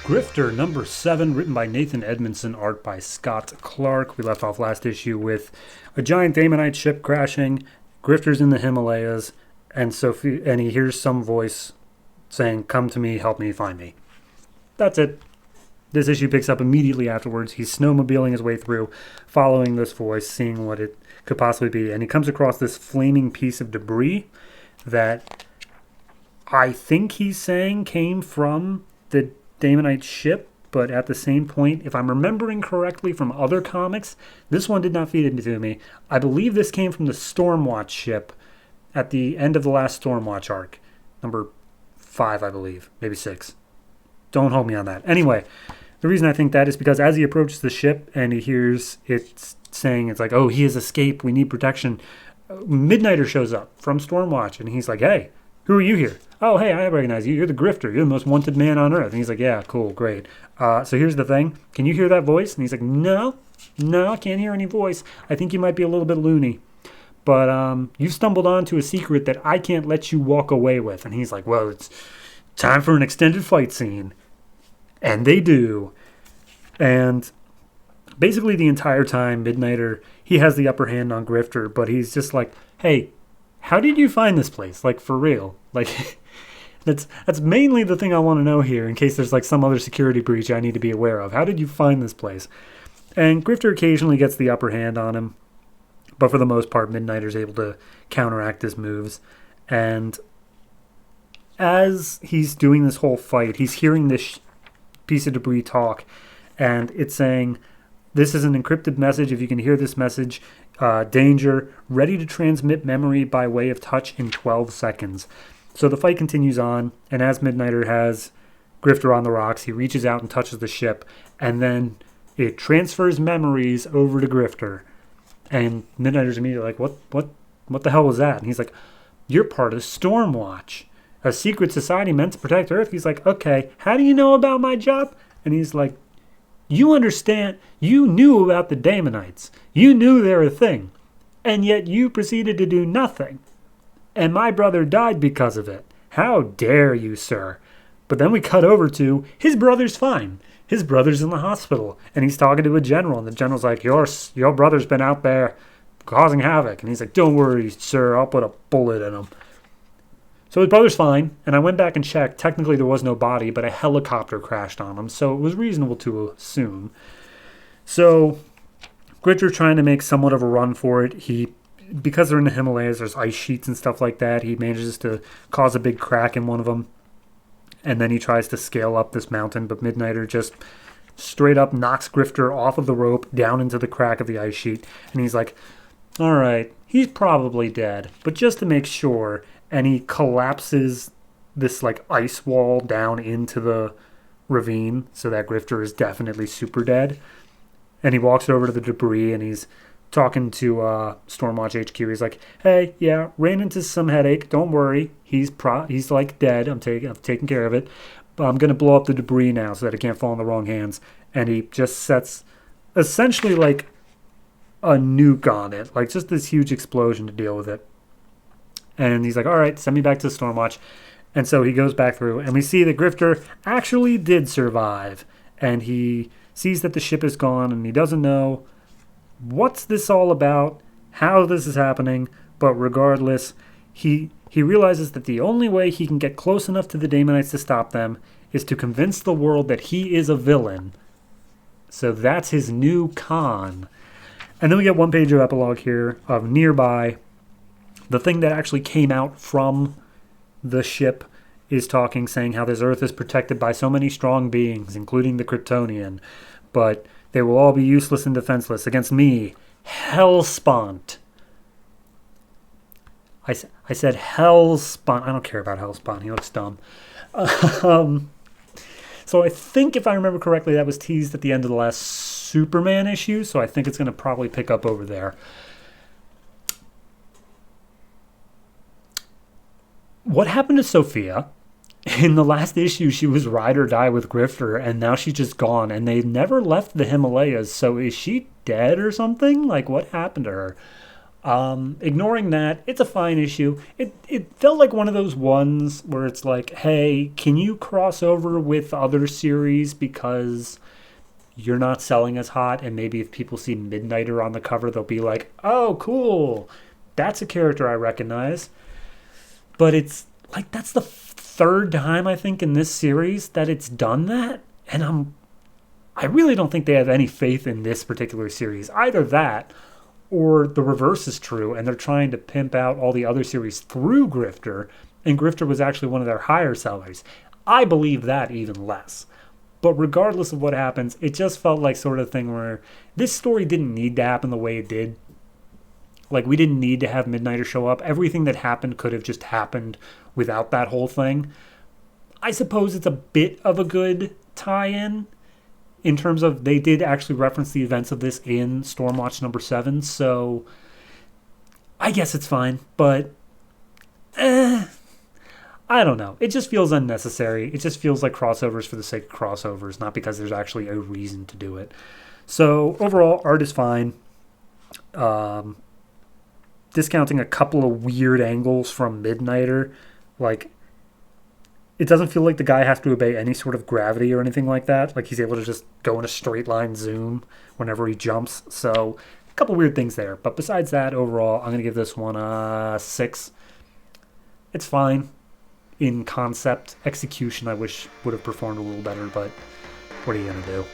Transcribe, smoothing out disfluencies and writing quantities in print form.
Grifter number 7, written by Nathan Edmondson, art by Scott Clark. We left off last issue with a giant Daemonite ship crashing, Grifter's in the Himalayas, and he hears some voice saying, "Come to me, help me, find me." That's it. This issue picks up immediately afterwards. He's snowmobiling his way through, following this voice, seeing what it could possibly be, and he comes across this flaming piece of debris that I think he's saying came from the Daemonite ship, but at the same point, if I'm remembering correctly from other comics, this one did not feed it to me. I believe this came from the Stormwatch ship at the end of the last Stormwatch arc. Number 5, I believe. Maybe 6. Don't hold me on that. Anyway, the reason I think that is because as he approaches the ship and he hears it saying, it's like, oh, he has escaped, we need protection, Midnighter shows up from Stormwatch, and he's like, hey, who are you here? Oh, hey, I recognize you. You're the Grifter. You're the most wanted man on Earth. And he's like, yeah, cool, great. So here's the thing. Can you hear that voice? And he's like, no, I can't hear any voice. I think you might be a little bit loony. But you've stumbled onto a secret that I can't let you walk away with. And he's like, well, it's time for an extended fight scene. And they do. And basically the entire time, Midnighter, he has the upper hand on Grifter, but he's just like, hey, how did you find this place? Like, for real. Like, that's mainly the thing I want to know here, in case there's like some other security breach I need to be aware of. How did you find this place? And Grifter occasionally gets the upper hand on him, but for the most part, Midnighter's able to counteract his moves. And as he's doing this whole fight, he's hearing this piece of debris talk, and it's saying, this is an encrypted message. If you can hear this message, danger, ready to transmit memory by way of touch in 12 seconds. So the fight continues on, and as Midnighter has Grifter on the rocks, he reaches out and touches the ship, and then it transfers memories over to Grifter. And Midnighter's immediately like, what the hell was that? And he's like, you're part of Stormwatch, a secret society meant to protect Earth. He's like, okay, how do you know about my job? And he's like, you understand, you knew about the Daemonites. You knew they were a thing. And yet you proceeded to do nothing. And my brother died because of it. How dare you, sir? But then we cut over to, his brother's fine. His brother's in the hospital. And he's talking to a general. And the general's like, your brother's been out there causing havoc. And he's like, don't worry, sir. I'll put a bullet in him. So his brother's fine, and I went back and checked. Technically, there was no body, but a helicopter crashed on him, so it was reasonable to assume. So Grifter's trying to make somewhat of a run for it. Because they're in the Himalayas, there's ice sheets and stuff like that. He manages to cause a big crack in one of them, and then he tries to scale up this mountain, but Midnighter just straight up knocks Grifter off of the rope down into the crack of the ice sheet, and he's like, all right, he's probably dead, but just to make sure. And he collapses this like ice wall down into the ravine so that Grifter is definitely super dead. And he walks over to the debris and he's talking to Stormwatch HQ. He's like, hey, yeah, ran into some headache. Don't worry. He's like dead. I'm taking care of it. But I'm going to blow up the debris now so that it can't fall in the wrong hands. And he just sets essentially like a nuke on it. Like just this huge explosion to deal with it. And he's like, all right, send me back to Stormwatch. And so he goes back through, and we see that Grifter actually did survive. And he sees that the ship is gone, and he doesn't know what's this all about, how this is happening. But regardless, he realizes that the only way he can get close enough to the Daemonites to stop them is to convince the world that he is a villain. So that's his new con. And then we get one page of epilogue here of nearby. The thing that actually came out from the ship is talking, saying how this Earth is protected by so many strong beings, including the Kryptonian, but they will all be useless and defenseless against me, Hellspawn. I said Hellspawn. I don't care about Hellspawn. He looks dumb. So I think, if I remember correctly, that was teased at the end of the last Superman issue, so I think it's going to probably pick up over there. What happened to Sophia? In the last issue, she was ride or die with Grifter, and now she's just gone, and they never left the Himalayas, so is she dead or something? Like, what happened to her? Ignoring that, it's a fine issue. It felt like one of those ones where it's like, hey, can you cross over with other series because you're not selling as hot, and maybe if people see Midnighter on the cover, they'll be like, oh, cool, that's a character I recognize. But it's like that's the third time I think in this series that it's done that, and I really don't think they have any faith in this particular series. Either that, or the reverse is true, and they're trying to pimp out all the other series through Grifter, and Grifter was actually one of their higher sellers. I believe that even less. But regardless of what happens, it just felt like sort of thing where this story didn't need to happen the way it did. Like, we didn't need to have Midnighter show up. Everything that happened could have just happened without that whole thing. I suppose it's a bit of a good tie-in in terms of they did actually reference the events of this in Stormwatch number 7, so I guess it's fine, but I don't know. It just feels unnecessary. It just feels like crossovers for the sake of crossovers, not because there's actually a reason to do it. So overall, art is fine. Discounting a couple of weird angles from Midnighter, like, it doesn't feel like the guy has to obey any sort of gravity or anything like that. Like, he's able to just go in a straight line zoom whenever he jumps. So a couple weird things there. But besides that, overall, I'm going to give this one a 6. It's fine. In concept, execution I wish would have performed a little better, but what are you going to do?